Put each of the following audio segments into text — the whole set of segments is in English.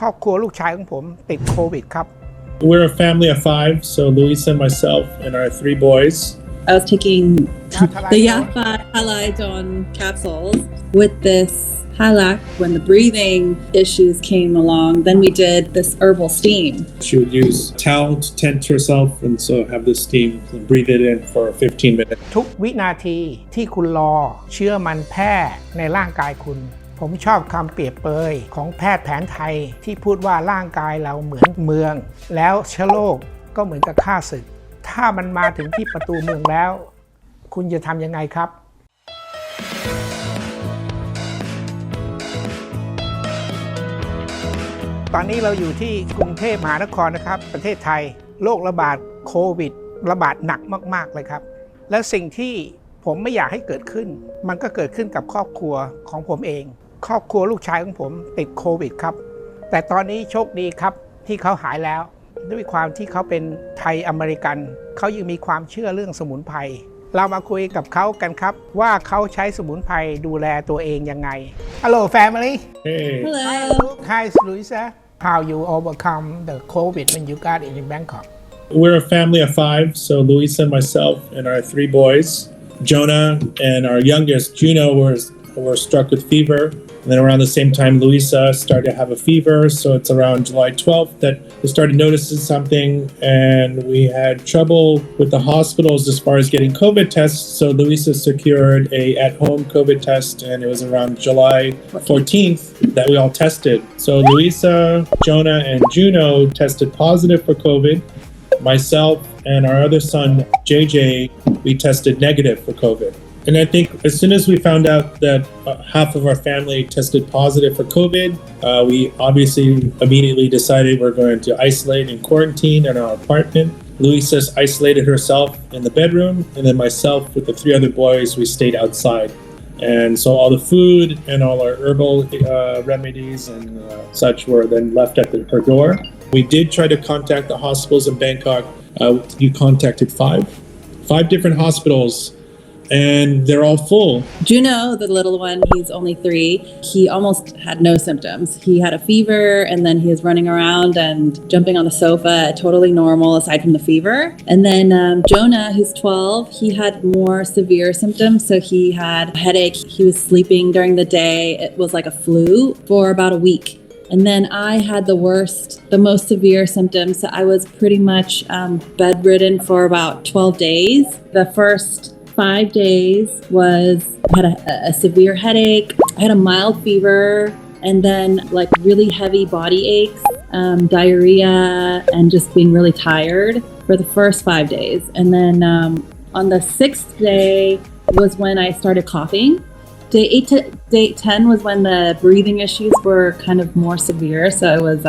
ครอบครัวลูกชายของผมติดโควิดครับ We're a family of 5, so Luisa, myself, and our 3 boys. I was taking the Yafa Halidon capsules with this halak when the breathing issues came along. Then we did this herbal steam. She would use towel to tent herself and so have this steam and breathe it in for 15 minutes. ทุกวินาทีที่คุณรอเชื้อมันแพร่ในร่างกายคุณผมชอบคำเปรียบเปยของแพทย์แผนไทยที่พูดว่าร่างกายเราเหมือนเมืองแล้วเชื้อโรคก็เหมือนกับข้าศึกถ้ามันมาถึงที่ประตูเมืองแล้วคุณจะทำยังไงครับตอนนี้เราอยู่ที่กรุงเทพมหานครนะครับประเทศไทยโรคระบาดโควิดระบาดหนักมากๆเลยครับและสิ่งที่ผมไม่อยากให้เกิดขึ้นมันก็เกิดขึ้นกับครอบครัวของผมเองครอบครัวลูกชายของผมติดโควิดครับแต่ตอนนี้โชคดีครับที่เขาหายแล้วด้วยความที่เขาเป็นไทยอเมริกันเขายังมีความเชื่อเรื่องสมุนไพรเรามาคุยกับเขากันครับว่าเขาใช้สมุนไพรดูแลตัวเองยังไง Hello family Hey. Hello. Hi Luisa How you overcome the COVID when you got it in Bangkok We're a family of 5, so Luisa, myself, and our 3 boys. Jonah and our youngest, Juno, were struck with fever. And then around the same time, Luisa started to have a fever. So it's around July 12th that we started noticing something. And we had trouble with the hospitals as far as getting COVID tests. So Luisa secured a at-home COVID test. And it was around July 14th that we all tested. So Luisa, Jonah, and Juno tested positive for COVID. Myself and our other son, JJ, we tested negative for COVID. And I think as soon as we found out that half of our family tested positive for COVID, we obviously immediately decided we're going to isolate and quarantine in our apartment. Luisa isolated herself in the bedroom, and then myself with the 3 other boys, we stayed outside. And so all the food and all our herbal remedies and such were then left at her door. We did try to contact the hospitals in Bangkok. You contacted 5 different hospitals, and they're all full. Juno, the little one, he's only 3. He almost had no symptoms. He had a fever, and then he was running around and jumping on the sofa, totally normal aside from the fever. And then Jonah, who's 12, he had more severe symptoms. So he had a headache. He was sleeping during the day. It was like a flu for about a week. And then I had the most severe symptoms. So I was pretty much bedridden for about 12 days. The first 5 days I had a severe headache. I had a mild fever, and then like really heavy body aches, diarrhea, and just being really tired for the first 5 days. And then on the 6th day was when I started coughing. Day 8 to day 10 was when the breathing issues were kind of more severe. So I was,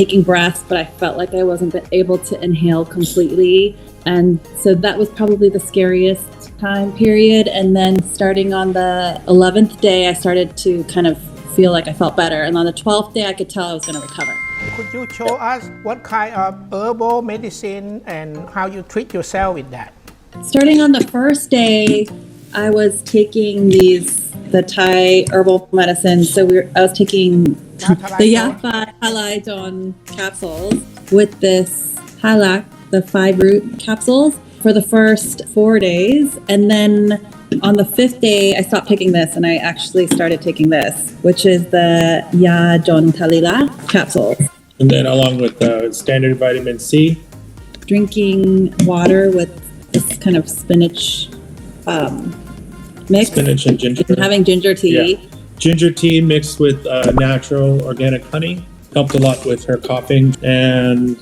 taking breaths, but I felt like I wasn't able to inhale completely. And so that was probably the scariest time period. And then starting on the 11th day, I started to kind of feel like I felt better. And on the 12th day, I could tell I was going to recover. Could you show us what kind of herbal medicine and how you treat yourself with that? Starting on the first day, I was taking the Thai herbal medicine. So I was taking the Yafa Halidon capsules with this halak, the 5 root capsules, for the first 4 days. And then on the 5th day, I stopped taking this and I actually started taking this, which is the Yadon Talila capsules. And then along with standard vitamin C. Drinking water with this kind of spinach mix. Spinach and ginger. And having ginger tea. Yeah. Ginger tea mixed with natural organic honey helped a lot with her coughing. And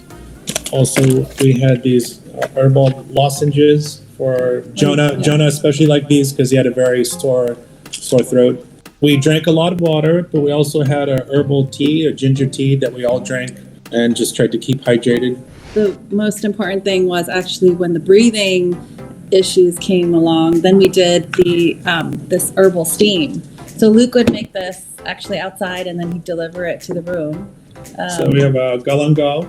also we had these herbal lozenges for Jonah. Yeah. Jonah especially liked these because he had a very sore throat. We drank a lot of water, but we also had a herbal tea, a ginger tea that we all drank and just tried to keep hydrated. The most important thing was actually when the breathing issues came along, then we did this herbal steam. So Luke would make this actually outside and then he'd deliver it to the room. So we have galangal,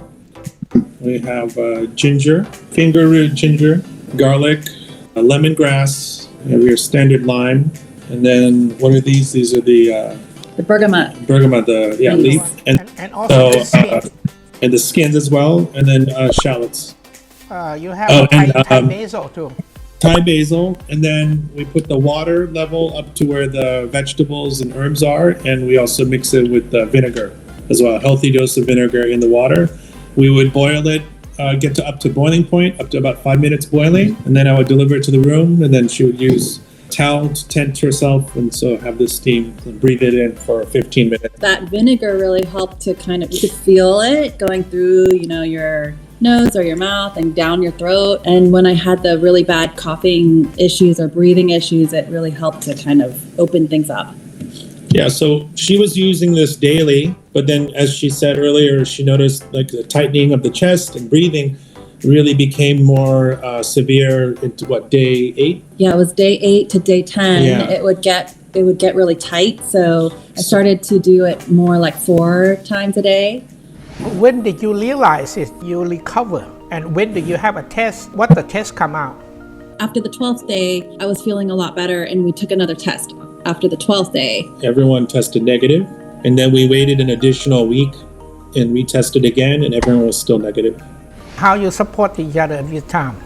we have ginger, finger root ginger, garlic, lemongrass, we have your standard lime. And then what are these? These are the the bergamot leaf, and also the skin. And the skins as well, and then shallots. You have Thai basil too. Thai basil, and then we put the water level up to where the vegetables and herbs are, and we also mix it with the vinegar as well. A healthy dose of vinegar in the water. We would boil it, get to up to boiling point, up to about 5 minutes boiling, and then I would deliver it to the room, and then she would use towel to tent herself, and so have the steam and breathe it in for 15 minutes. That vinegar really helped to kind of, you could feel it going through, your nose or your mouth and down your throat. And when I had the really bad coughing issues or breathing issues, it really helped to kind of open things up. Yeah, so she was using this daily, but then as she said earlier, she noticed like the tightening of the chest and breathing really became more severe into day 8? Yeah, it was day 8 to day 10. Yeah. It would get really tight. So I started to do it more like 4 times a day. When did you realize it? You recover, and when did you have a test? What the test come out? After the 12th day, I was feeling a lot better, and we took another test after the 12th day. Everyone tested negative, and then we waited an additional week and retested again, and everyone was still negative. How you support each other at this time?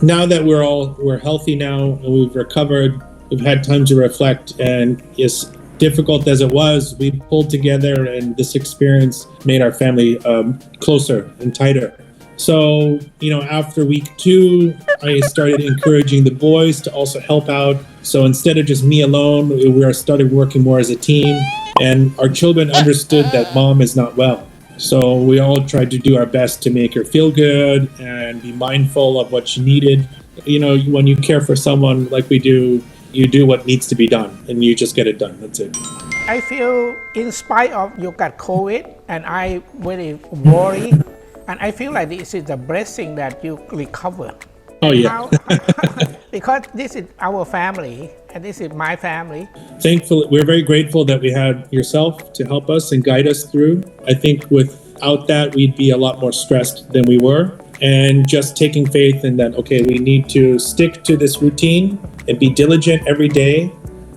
Now that we're healthy now and we've recovered, we've had time to reflect, and as difficult as it was, we pulled together, and this experience made our family closer and tighter. So, after week 2, I started encouraging the boys to also help out. So instead of just me alone, we started working more as a team, and our children understood that mom is not well. So we all tried to do our best to make her feel good and be mindful of what she needed. When you care for someone like we do, you do what needs to be done, and you just get it done. That's it. I feel in spite of you got COVID, and I very worried, and I feel like this is a blessing that you recover. Oh yeah. Because this is our family, and this is my family. Thankfully, we're very grateful that we had yourself to help us and guide us through. I think without that, we'd be a lot more stressed than we were. And just taking faith in that, okay, we need to stick to this routine and be diligent every day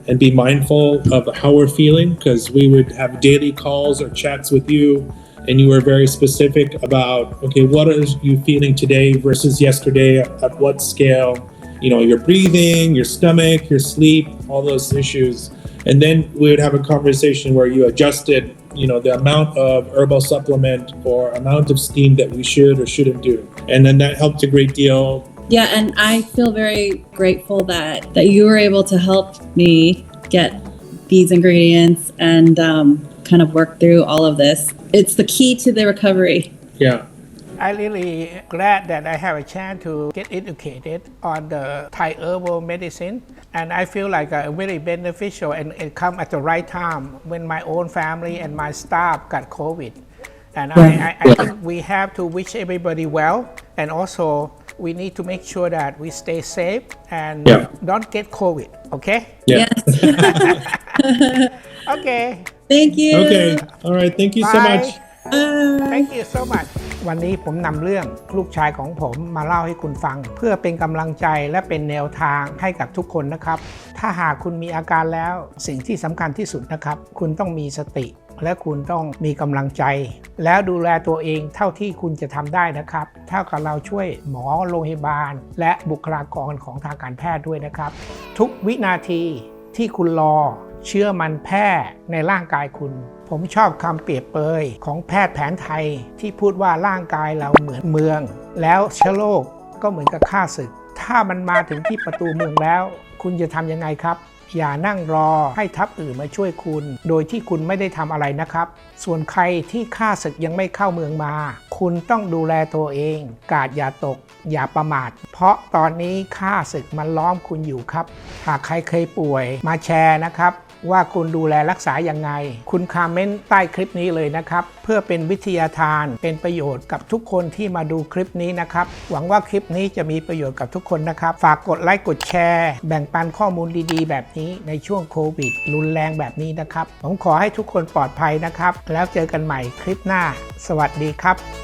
and be mindful of how we're feeling, because we would have daily calls or chats with you, and you were very specific about, okay, what are you feeling today versus yesterday, at what scale, your breathing, your stomach, your sleep, all those issues. And then we would have a conversation where you adjusted, the amount of herbal supplement or amount of steam that we should or shouldn't do. And then that helped a great deal. Yeah, and I feel very grateful that you were able to help me get these ingredients and kind of work through all of this. It's the key to the recovery. Yeah. I'm really glad that I have a chance to get educated on the Thai herbal medicine, and I feel like very beneficial, and it come at the right time when my own family and my staff got COVID. And I think we have to wish everybody well, and also we need to make sure that we stay safe and don't get COVID, okay? Yeah. Yes. Okay. Thank you. Okay. All right. Thank you so Bye. much. Thank you so much. วันนี้ผมนำเรื่องลูกชายของผมมาเล่าให้คุณฟังเพื่อเป็นกำลังใจและเป็นแนวทางให้กับทุกคนนะครับถ้าหากคุณมีอาการแล้วสิ่งที่สำคัญที่สุดนะครับคุณต้องมีสติและคุณต้องมีกำลังใจแล้วดูแลตัวเองเท่าที่คุณจะทำได้นะครับเท่ากับเราช่วยหมอโรงพยาบาลและบุคลากรของทางการแพทย์ด้วยนะครับทุกวินาทีที่คุณรอเชื้อมันแพร่ในร่างกายคุณผมชอบคำเปรียบเปยของแพทย์แผนไทยที่พูดว่าร่างกายเราเหมือนเมืองแล้วเชื้อโรคก็เหมือนกับข้าศึกถ้ามันมาถึงที่ประตูเมืองแล้วคุณจะทำยังไงครับอย่านั่งรอให้ทัพอื่นมาช่วยคุณโดยที่คุณไม่ได้ทำอะไรนะครับส่วนใครที่ข้าศึกยังไม่เข้าเมืองมาคุณต้องดูแลตัวเองกาดอย่าตกอย่าประมาทเพราะตอนนี้ข้าศึกมันล้อมคุณอยู่ครับหากใครเคยป่วยมาแชร์นะครับว่าคุณดูแลรักษายังไงคุณคอมเมนต์ใต้คลิปนี้เลยนะครับเพื่อเป็นวิทยาทานเป็นประโยชน์กับทุกคนที่มาดูคลิปนี้นะครับหวังว่าคลิปนี้จะมีประโยชน์กับทุกคนนะครับฝากกดไลค์กดแชร์แบ่งปันข้อมูลดีๆแบบนี้ในช่วงโควิดรุนแรงแบบนี้นะครับผมขอให้ทุกคนปลอดภัยนะครับแล้วเจอกันใหม่คลิปหน้าสวัสดีครับ